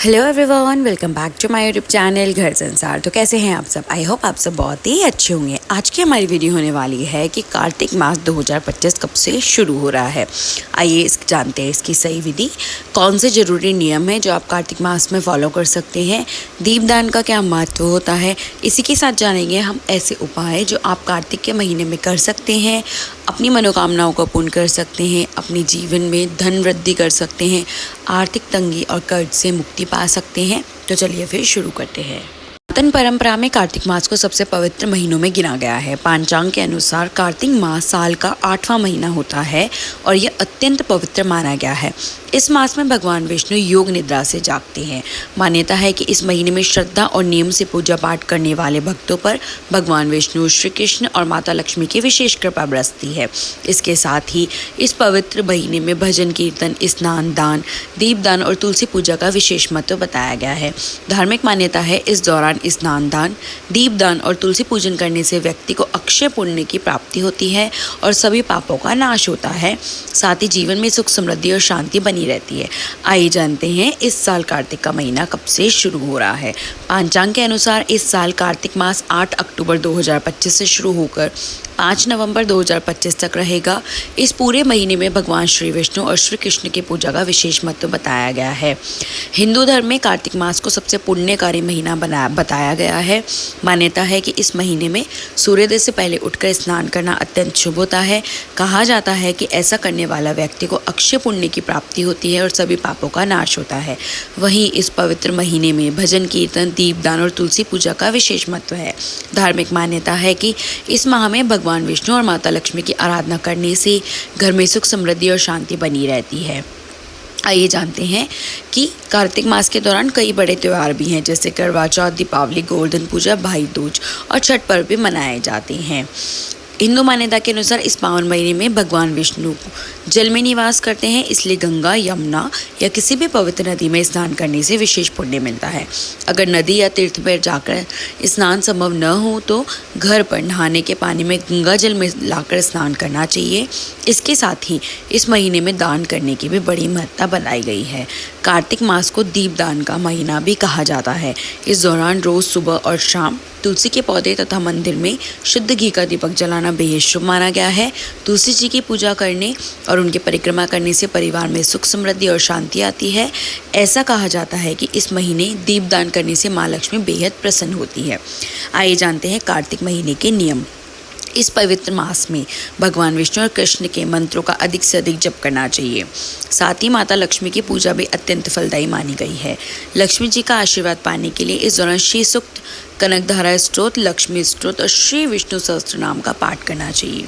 Hello everyone, welcome back to my YouTube channel Ghar Sansar. तो कैसे हैं आप सब? आई होप आप सब बहुत ही अच्छे होंगे। आज की हमारी वीडियो होने वाली है कि कार्तिक मास 2025 कब से शुरू हो रहा है। आइए जानते हैं इसकी सही विधि, कौन से ज़रूरी नियम हैं जो आप कार्तिक मास में फॉलो कर सकते हैं, दीपदान का क्या महत्व होता है। इसी के साथ जानेंगे हम ऐसे उपाय जो आप कार्तिक के महीने में कर सकते हैं, अपनी मनोकामनाओं को पूर्ण कर सकते हैं, अपने जीवन में धन वृद्धि कर सकते हैं, आर्थिक तंगी और कर्ज से मुक्ति पा सकते हैं। तो चलिए फिर शुरू करते हैं। सनातन परंपरा में कार्तिक मास को सबसे पवित्र महीनों में गिना गया है। पांचांग के अनुसार कार्तिक मास साल का 8वां महीना होता है और यह अत्यंत पवित्र माना गया है। इस मास में भगवान विष्णु योग निद्रा से जागते हैं। मान्यता है कि इस महीने में श्रद्धा और नियम से पूजा पाठ करने वाले भक्तों पर भगवान विष्णु, श्री कृष्ण और माता लक्ष्मी की विशेष कृपा बरसती है। इसके साथ ही इस पवित्र महीने में भजन कीर्तन, स्नान दान, दीपदान और तुलसी पूजा का विशेष महत्व बताया गया है। धार्मिक मान्यता है इस दौरान स्नान दान, दीपदान और तुलसी पूजन करने से व्यक्ति को अक्षय पुण्य की प्राप्ति होती है और सभी पापों का नाश होता है। साथ ही जीवन में सुख, समृद्धि और शांति बनी रहती है। आइए जानते हैं इस साल कार्तिक का महीना कब से शुरू हो रहा है। पांचांग के अनुसार इस साल कार्तिक मास 8 अक्टूबर 2025 से शुरू होकर 5 नवंबर 2025 तक रहेगा। इस पूरे महीने में भगवान श्री विष्णु और श्री कृष्ण की पूजा का विशेष महत्व बताया गया है। हिंदू धर्म में कार्तिक मास को सबसे पुण्यकारी महीना बताया गया है। मान्यता है कि इस महीने में सूर्योदय से पहले उठकर स्नान करना अत्यंत शुभ होता है। कहा जाता है कि ऐसा करने वाला व्यक्ति को अक्षय पुण्य की प्राप्ति होती है और सभी पापों का नाश होता है। वहीं इस पवित्र महीने में भजन कीर्तन, दीपदान और तुलसी पूजा का विशेष महत्व है। धार्मिक मान्यता है कि इस माह में भगवान विष्णु और माता लक्ष्मी की आराधना करने से घर में सुख, समृद्धि और शांति बनी रहती है। आइए जानते हैं कि कार्तिक मास के दौरान कई बड़े त्यौहार भी हैं, जैसे करवा चौथ, दीपावली, गोवर्धन पूजा, भाई दूज और छठ पर्व भी मनाए जाते हैं। हिंदू मान्यता के अनुसार इस पावन महीने में भगवान विष्णु जल में निवास करते हैं, इसलिए गंगा, यमुना या किसी भी पवित्र नदी में स्नान करने से विशेष पुण्य मिलता है। अगर नदी या तीर्थ पर जाकर स्नान संभव न हो तो घर पर नहाने के पानी में गंगा जल में लाकर स्नान करना चाहिए। इसके साथ ही इस महीने में दान करने की भी बड़ी महत्ता बताई गई है। कार्तिक मास को दीपदान का महीना भी कहा जाता है। इस दौरान रोज सुबह और शाम तुलसी के पौधे तथा मंदिर में शुद्ध घी का दीपक जलाना बेहद शुभ माना गया है। तुलसी जी की पूजा करने और उनकी परिक्रमा करने से परिवार में सुख, समृद्धि और शांति आती है। ऐसा कहा जाता है कि इस महीने दीपदान करने से माँ लक्ष्मी बेहद प्रसन्न होती है। आइए जानते हैं कार्तिक महीने के नियम। इस पवित्र मास में भगवान विष्णु और कृष्ण के मंत्रों का अधिक से अधिक जप करना चाहिए। साथ ही माता लक्ष्मी की पूजा भी अत्यंत फलदायी मानी गई है। लक्ष्मी जी का आशीर्वाद पाने के लिए इस दौरान श्री सूक्त, कनकधारा स्तोत्र, लक्ष्मी स्तोत्र और श्री विष्णु सहस्त्र नाम का पाठ करना चाहिए।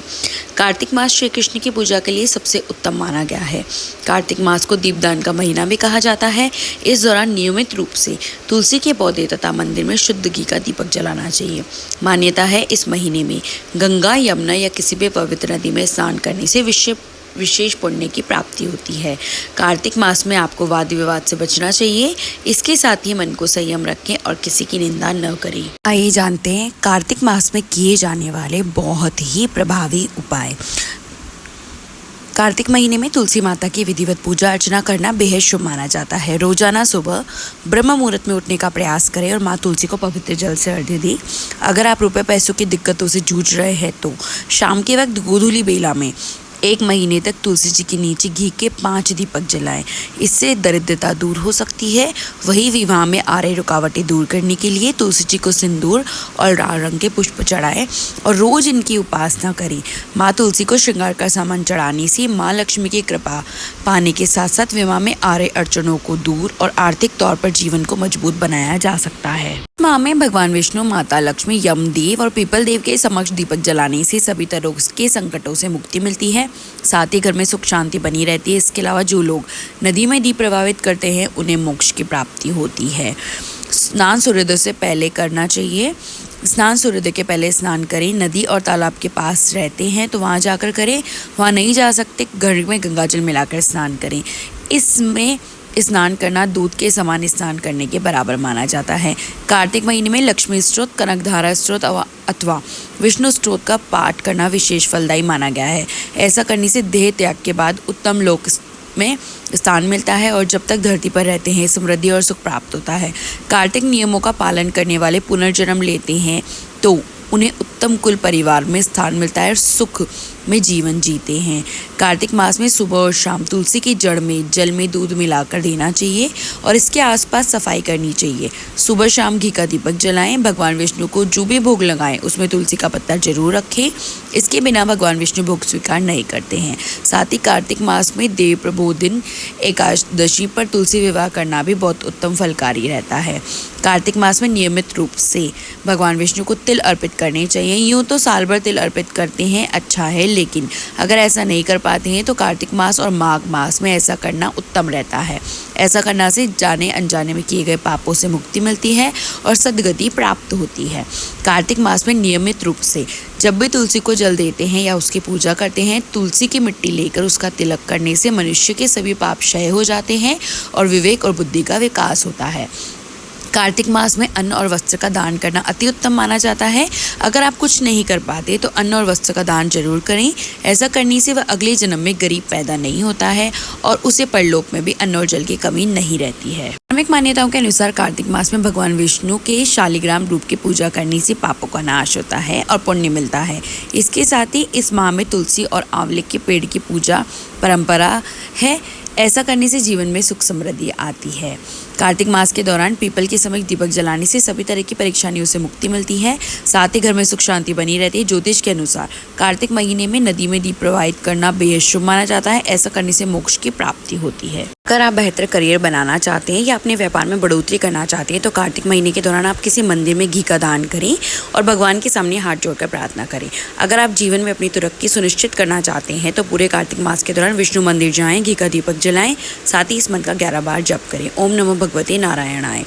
कार्तिक मास श्री कृष्ण की पूजा के लिए सबसे उत्तम माना गया है। कार्तिक मास को दीपदान का महीना भी कहा जाता है। इस दौरान नियमित रूप से तुलसी के पौधे तथा मंदिर में शुद्ध घी का दीपक जलाना चाहिए। मान्यता है इस महीने में गंगा, यमुना या किसी भी पवित्र नदी में स्नान करने से विशेष पुण्य की प्राप्ति होती है। कार्तिक मास में आपको वाद विवाद से बचना चाहिए। इसके साथ ही मन को संयम रखें और किसी की निंदा न करें। आइए जानते हैं कार्तिक मास में किए जाने वाले बहुत ही प्रभावी उपाय। कार्तिक महीने में तुलसी माता की विधिवत पूजा अर्चना करना बेहद शुभ माना जाता है। रोजाना सुबह ब्रह्म मुहूर्त में उठने का प्रयास करें और माँ तुलसी को पवित्र जल से अर्घ्य दें। अगर आप रुपए पैसों की दिक्कतों से जूझ रहे हैं तो शाम के वक्त गोधूली बेला में 1 महीने तक तुलसी जी के नीचे घी के 5 दीपक जलाएं। इससे दरिद्रता दूर हो सकती है। वही विवाह में आ रही रुकावटें दूर करने के लिए तुलसी जी को सिंदूर और लाल रंग के पुष्प चढ़ाएं और रोज इनकी उपासना करें। माँ तुलसी को श्रृंगार का सामान चढ़ाने से माँ लक्ष्मी की कृपा पाने के साथ साथ विवाह में आ रहे अड़चनों को दूर और आर्थिक तौर पर जीवन को मजबूत बनाया जा सकता है। माह में भगवान विष्णु, माता लक्ष्मी, यमदेव और पीपल देव के समक्ष दीपक जलाने से सभी तरह के संकटों से मुक्ति मिलती है। साथ ही घर में सुख शांति बनी रहती है। इसके अलावा जो लोग नदी में दीप प्रवाहित करते हैं उन्हें मोक्ष की प्राप्ति होती है। स्नान सूर्योदय से पहले करना चाहिए। स्नान सूर्योदय के पहले स्नान करें। नदी और तालाब के पास रहते हैं तो वहाँ जाकर करें। वहाँ नहीं जा सकते, घर में गंगाजल मिलाकर स्नान करें। इसमें स्नान करना दूध के समान स्नान करने के बराबर माना जाता है। कार्तिक महीने में लक्ष्मी स्तोत्र, कनकधारा स्तोत्र अथवा विष्णु स्तोत्र का पाठ करना विशेष फलदायी माना गया है। ऐसा करने से देह त्याग के बाद उत्तम लोक में स्थान मिलता है और जब तक धरती पर रहते हैं समृद्धि और सुख प्राप्त होता है। कार्तिक नियमों का पालन करने वाले पुनर्जन्म लेते हैं तो उन्हें उत्तम कुल परिवार में स्थान मिलता है और सुख में जीवन जीते हैं। कार्तिक मास में सुबह और शाम तुलसी की जड़ में जल में दूध मिलाकर देना चाहिए और इसके आसपास सफाई करनी चाहिए। सुबह शाम घी का दीपक जलाएं। भगवान विष्णु को जो भी भोग लगाएं उसमें तुलसी का पत्ता जरूर रखें। इसके बिना भगवान विष्णु भोग स्वीकार नहीं करते हैं। साथ ही कार्तिक मास में देव प्रबोधिनी एकादशी पर तुलसी विवाह करना भी बहुत उत्तम फलकारी रहता है। कार्तिक मास में नियमित रूप से भगवान विष्णु को तिल अर्पित करने चाहिए। यूँ तो साल भर तिल अर्पित करते हैं अच्छा है, लेकिन अगर ऐसा नहीं कर पाते हैं तो कार्तिक मास और माघ मास में ऐसा करना उत्तम रहता है। ऐसा करने से जाने अनजाने में किए गए पापों से मुक्ति मिलती है और सद्गति प्राप्त होती है। कार्तिक मास में नियमित रूप से जब भी तुलसी को जल देते हैं या उसकी पूजा करते हैं, तुलसी की मिट्टी लेकर उसका तिलक करने से मनुष्य के सभी पाप क्षय हो जाते हैं और विवेक और बुद्धि का विकास होता है। कार्तिक मास में अन्न और वस्त्र का दान करना अति उत्तम माना जाता है। अगर आप कुछ नहीं कर पाते तो अन्न और वस्त्र का दान जरूर करें। ऐसा करने से वह अगले जन्म में गरीब पैदा नहीं होता है और उसे परलोक में भी अन्न और जल की कमी नहीं रहती है। धार्मिक मान्यताओं के अनुसार कार्तिक मास में भगवान विष्णु के शालिग्राम रूप की पूजा करने से पापों का नाश होता है और पुण्य मिलता है। इसके साथ ही इस माह में तुलसी और आंवले के पेड़ की पूजा परंपरा है। ऐसा करने से जीवन में सुख समृद्धि आती है। कार्तिक मास के दौरान पीपल के समक्ष दीपक जलाने से सभी तरह की परेशानियों से मुक्ति मिलती है। साथ ही घर में सुख शांति बनी रहती है। ज्योतिष के अनुसार कार्तिक महीने में नदी में दीप प्रवाहित करना बेहद शुभ माना जाता है। ऐसा करने से मोक्ष की प्राप्ति होती है। अगर आप बेहतर करियर बनाना चाहते हैं या अपने व्यापार में बढ़ोतरी करना चाहते हैं तो कार्तिक महीने के दौरान आप किसी मंदिर में घी का दान करें और भगवान के सामने हाथ जोड़कर प्रार्थना करें। अगर आप जीवन में अपनी तरक्की सुनिश्चित करना चाहते हैं तो पूरे कार्तिक मास के दौरान विष्णु मंदिर जाएं, घी का दीपक जलाएं। साथ ही इस मंत्र का 11 बार जप करें, ओम नमो भगवते नारायणाय।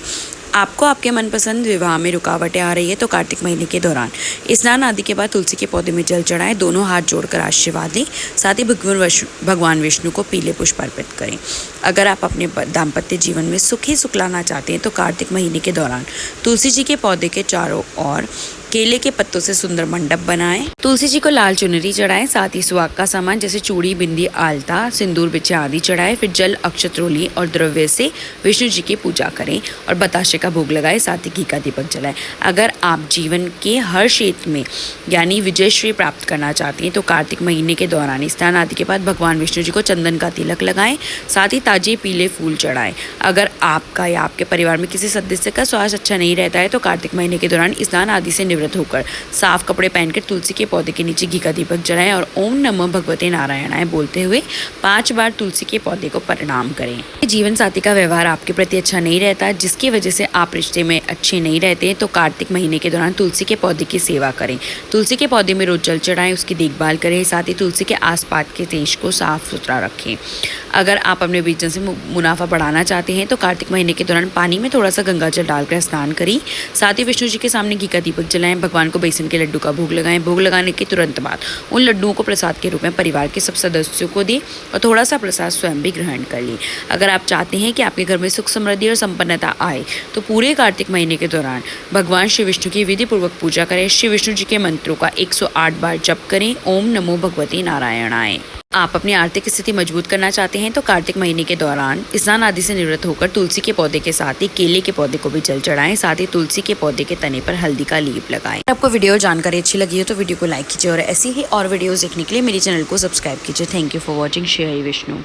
आपको आपके मनपसंद विवाह में रुकावटें आ रही है तो कार्तिक महीने के दौरान स्नान आदि के बाद तुलसी के पौधे में जल चढ़ाएं, दोनों हाथ जोड़कर आशीर्वाद दें। साथ ही भगवान विष्णु को पीले पुष्प अर्पित करें। अगर आप अपने दाम्पत्य जीवन में सुख ही सुख लाना चाहते हैं तो कार्तिक महीने के दौरान तुलसी जी के पौधे के चारों ओर केले के पत्तों से सुंदर मंडप बनाएं। तुलसी जी को लाल चुनरी चढ़ाएं। साथ ही सुहाग का सामान जैसे चूड़ी, बिंदी, आलता, सिंदूर, बिछिया आदि चढ़ाएं। फिर जल, अक्षत और द्रव्य से विष्णु जी की पूजा करें और बताशे का भोग लगाएं। साथ ही घी का दीपक जलाएं। अगर आप जीवन के हर क्षेत्र में यानी विजयश्री प्राप्त करना चाहते हैं तो कार्तिक महीने के दौरान स्नान आदि के बाद भगवान विष्णु जी को चंदन का तिलक लगाएं। साथ ही ताजे पीले फूल चढ़ाएं। अगर आपका या आपके परिवार में किसी सदस्य का स्वास्थ्य अच्छा नहीं रहता है तो कार्तिक महीने के दौरान स्नान आदि से निवृत्त होकर साफ कपड़े पहनकर तुलसी के पौधे के नीचे घी का दीपक जलाएं और ओम नमो भगवते नारायणाय बोलते हुए 5 बार तुलसी के पौधे को प्रणाम करें। जीवन साथी का व्यवहार आपके प्रति अच्छा नहीं रहता, जिसकी वजह से आप रिश्ते में अच्छे नहीं रहते तो कार्तिक महीने के दौरान तुलसी के पौधे की सेवा करें। तुलसी के पौधे में रोज जल चढ़ाएं, उसकी देखभाल करें। साथ ही तुलसी के आसपास के देश को साफ सुथरा रखें। अगर आप अपने बिजनेस से मुनाफा बढ़ाना चाहते हैं तो कार्तिक महीने के दौरान पानी में थोड़ा सा गंगा जल डालकर स्नान करें। साथ ही विष्णु जी के सामने घी का दीपक जलाएं। भगवान को बेसन के लड्डू का भोग लगाएं। भोग लगाने के तुरंत बाद उन लड्डुओं को प्रसाद के रूप में परिवार के सब सदस्यों को दें और थोड़ा सा प्रसाद स्वयं भी ग्रहण कर लें। अगर आप चाहते हैं कि आपके घर में सुख समृद्धि और संपन्नता आए तो पूरे कार्तिक महीने के दौरान भगवान श्री विष्णु की विधि पूर्वक पूजा करें। श्री विष्णु जी के मंत्रों का 108 बार जप करें। ओम नमो भगवते नारायणाय। आप अपनी आर्थिक स्थिति मजबूत करना चाहते हैं तो कार्तिक महीने के दौरान स्नान आदि से निवृत्त होकर तुलसी के पौधे के साथ ही केले के पौधे को भी जल चढ़ाएं। साथ ही तुलसी के पौधे के तने पर हल्दी का लेप लगाएं। आपको वीडियो जानकारी अच्छी लगी हो तो वीडियो को लाइक कीजिए और ऐसी ही और वीडियोस देखने के लिए मेरे चैनल को सब्सक्राइब कीजिए। Thank you for watching. Shri Hari Vishnu.